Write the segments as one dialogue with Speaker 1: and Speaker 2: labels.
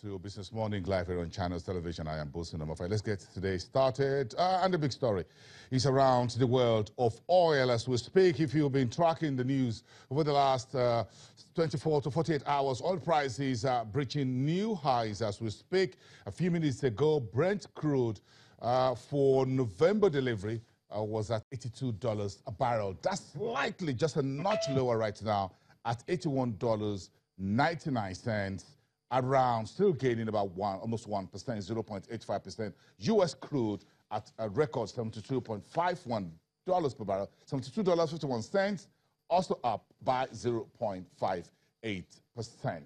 Speaker 1: to Business Morning Live here on Channels Television. I am Bosun Amafai. Let's get today started. And the big story is around the world of oil as we speak. If you've been tracking the news over the last 24 to 48 hours, oil prices are breaching new highs as we speak. A few minutes ago, Brent crude for November delivery was at $82 a barrel. That's slightly just a notch lower right now at $81.99. Around, still gaining about almost 1%, 0.85%. U.S. crude at a record $72.51 per barrel, $72.51, also up by 0.58%.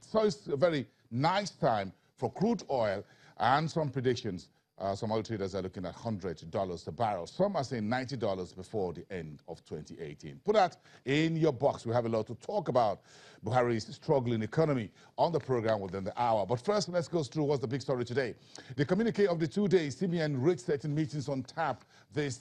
Speaker 1: So it's a very nice time for crude oil, and some predictions. Some oil traders are looking at $100 a barrel. Some are saying $90 before the end of 2018. Put that in your box. We have a lot to talk about. Buhari's struggling economy on the program within the hour. But first, let's go through what's the big story today. The communique of the two-day CBN rate-setting meetings on tap this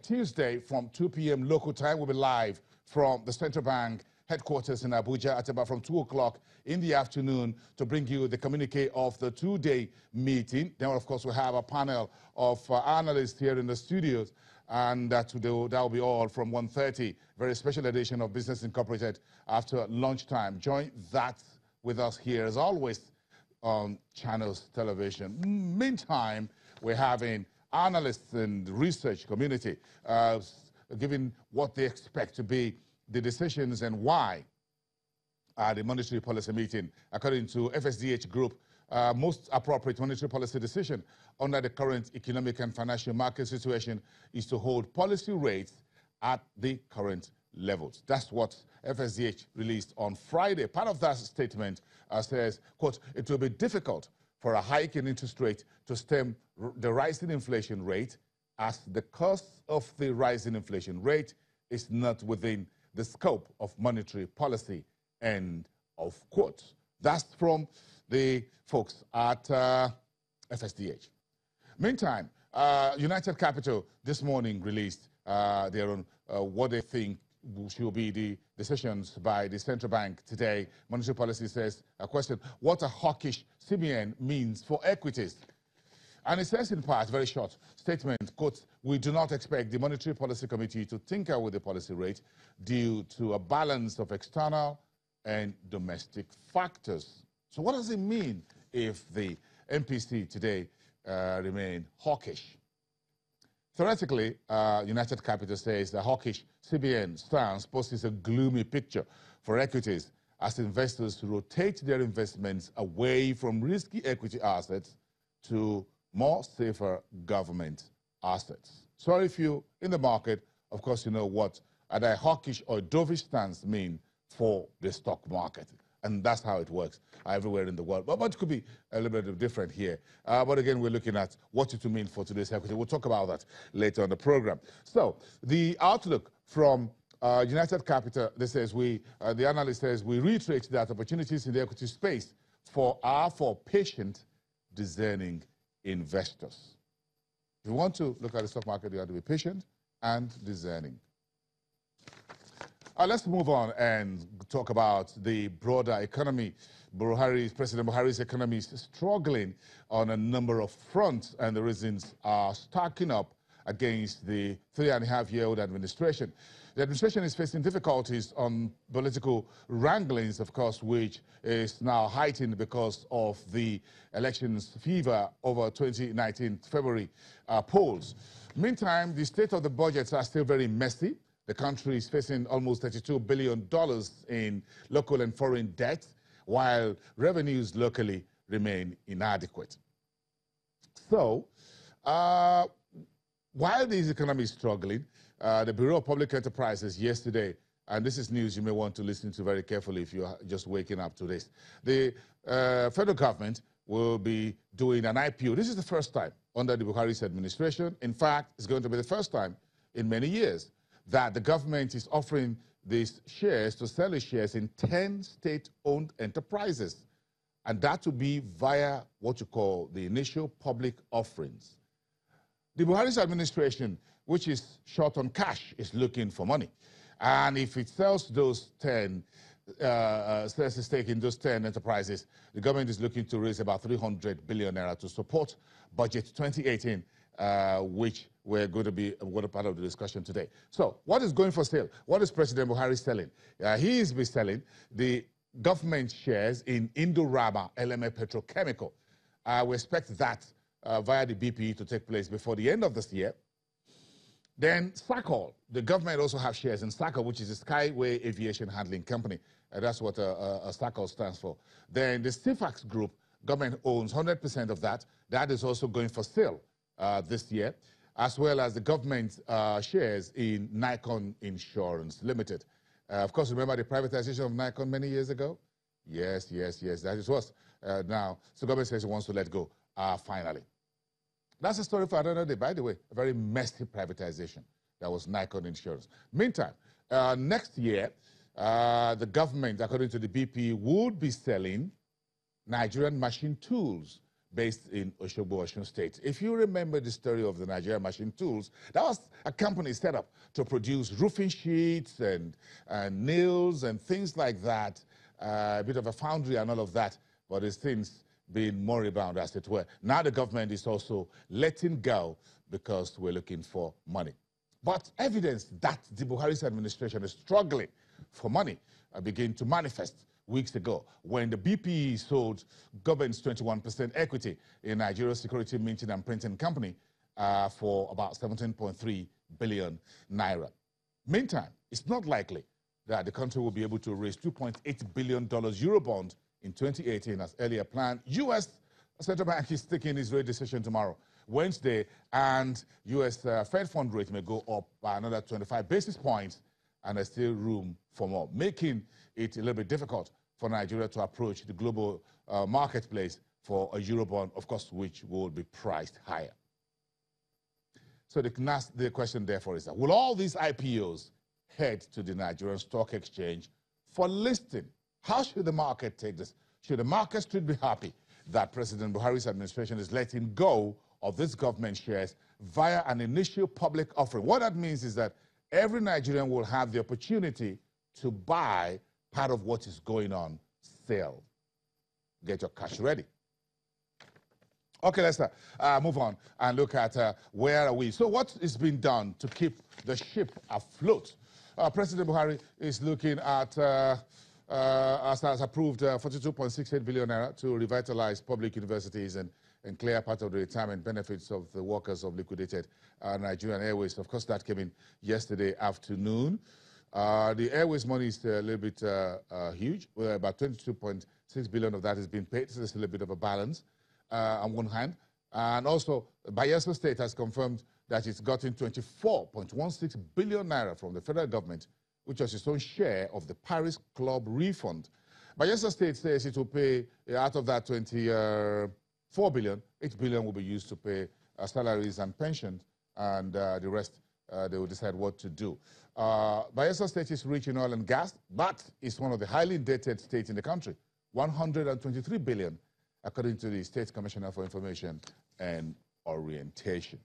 Speaker 1: Tuesday from 2 p.m. local time will be live from the Central Bank headquarters in Abuja at about from 2 o'clock in the afternoon to bring you the communique of the two-day meeting. Then, of course, we have a panel of analysts here in the studios, and that will be all from 1:30. Very special edition of Business Incorporated after lunchtime. Join that with us here, as always, on Channels Television. Meantime, we're having analysts and research community giving what they expect to be the decisions and why the monetary policy meeting, according to FSDH Group, most appropriate monetary policy decision under the current economic and financial market situation is to hold policy rates at the current levels. That's what FSDH released on Friday. Part of that statement says, quote, it will be difficult for a hike in interest rate to stem the rising inflation rate, as the cost of the rising inflation rate is not within the scope of monetary policy, end of quote. That's from the folks at FSDH. Meantime, United Capital this morning released their own what they think should be the decisions by the central bank today. Monetary policy says, a question, what a hawkish CBN means for equities. And it says in part, very short statement, quote, we do not expect the Monetary Policy Committee to tinker with the policy rate due to a balance of external and domestic factors. So what does it mean if the MPC today remain hawkish? Theoretically, United Capital says the hawkish CBN stance poses a gloomy picture for equities as investors rotate their investments away from risky equity assets to more safer government assets. So if you're in the market, of course, you know what a hawkish or dovish stance mean for the stock market. And that's how it works everywhere in the world. But it could be a little bit different here. But again, we're looking at what it will mean for today's equity. We'll talk about that later on the program. So the outlook from United Capital, they says the analyst says, we reiterate that opportunities in the equity space are for patient, discerning investors. If you want to look at the stock market, you have to be patient and discerning. Let's move on and talk about the broader economy. President Buhari's economy is struggling on a number of fronts, and the reasons are stacking up against the 3.5-year-old administration. The administration is facing difficulties on political wranglings, of course, which is now heightened because of the elections fever over 2019 February polls. Meantime, the state of the budgets are still very messy. The country is facing almost $32 billion in local and foreign debt, while revenues locally remain inadequate. So, while this economy is struggling, the Bureau of Public Enterprises yesterday, and this is news you may want to listen to very carefully if you're just waking up to this, the federal government will be doing an IPO. This is the first time under the Buhari's administration. In fact, it's going to be the first time in many years that the government is offering these shares to sell its shares in 10 state-owned enterprises. And that will be via what you call the initial public offerings. The Buhari's administration, which is short on cash, is looking for money. And if it sells those 10 sells a stake in those 10 enterprises. The government is looking to raise about 300 billion naira to support budget 2018, which we're going to be part of the discussion today. So, what is going for sale? What is President Buhari selling? He is selling the government shares in Indorama LMA Petrochemical. We expect that via the BPE to take place before the end of this year. Then SACOL, the government also have shares in SACOL, which is a Skyway Aviation Handling Company. That's what SACOL stands for. Then the CFAX Group, government owns 100% of that. That is also going for sale this year, as well as the government shares in Nikon Insurance Limited. Of course, remember the privatization of Nikon many years ago? Yes, that is what. Now, so government says it wants to let go, finally. That's a story for another day. By the way, a very messy privatization. That was Nikon Insurance. Meantime, next year, the government, according to the BP, would be selling Nigerian machine tools based in Osogbo, Osun State. If you remember the story of the Nigerian machine tools, that was a company set up to produce roofing sheets and nails and things like that, a bit of a foundry and all of that, but it's things being moribund, as it were. Now the government is also letting go because we're looking for money. But evidence that the Buhari's administration is struggling for money began to manifest weeks ago when the BPE sold government's 21% equity in Nigeria's Security Minting and Printing Company for about 17.3 billion naira. Meantime, it's not likely that the country will be able to raise $2.8 billion Eurobond in 2018 as earlier planned. U.S. Central Bank is taking its rate decision tomorrow, Wednesday, and U.S. Fed fund rate may go up by another 25 basis points, and there's still room for more, making it a little bit difficult for Nigeria to approach the global marketplace for a Eurobond, of course, which will be priced higher. So the question, therefore, is that will all these IPOs head to the Nigerian Stock Exchange for listing? How should the market take this? Should the market still be happy that President Buhari's administration is letting go of these government shares via an initial public offering? What that means is that every Nigerian will have the opportunity to buy part of what is going on sale. Get your cash ready. Okay, let's move on and look at where are we. So what is being done to keep the ship afloat? President Buhari is looking at has approved 42.68 billion naira to revitalize public universities and clear part of the retirement benefits of the workers of liquidated Nigerian Airways. Of course, that came in yesterday afternoon. The Airways money is a little bit huge. About 22.6 billion of that has been paid, so there's a little bit of a balance on one hand. And also, Bayelsa State has confirmed that it's gotten 24.16 billion naira from the federal government, which was its own share of the Paris Club refund. Bayelsa State says it will pay, out of that 24 billion, 8 billion will be used to pay salaries and pensions, and the rest they will decide what to do. Bayelsa State is rich in oil and gas, but it's one of the highly indebted states in the country, 123 billion, according to the State Commissioner for Information and Orientation.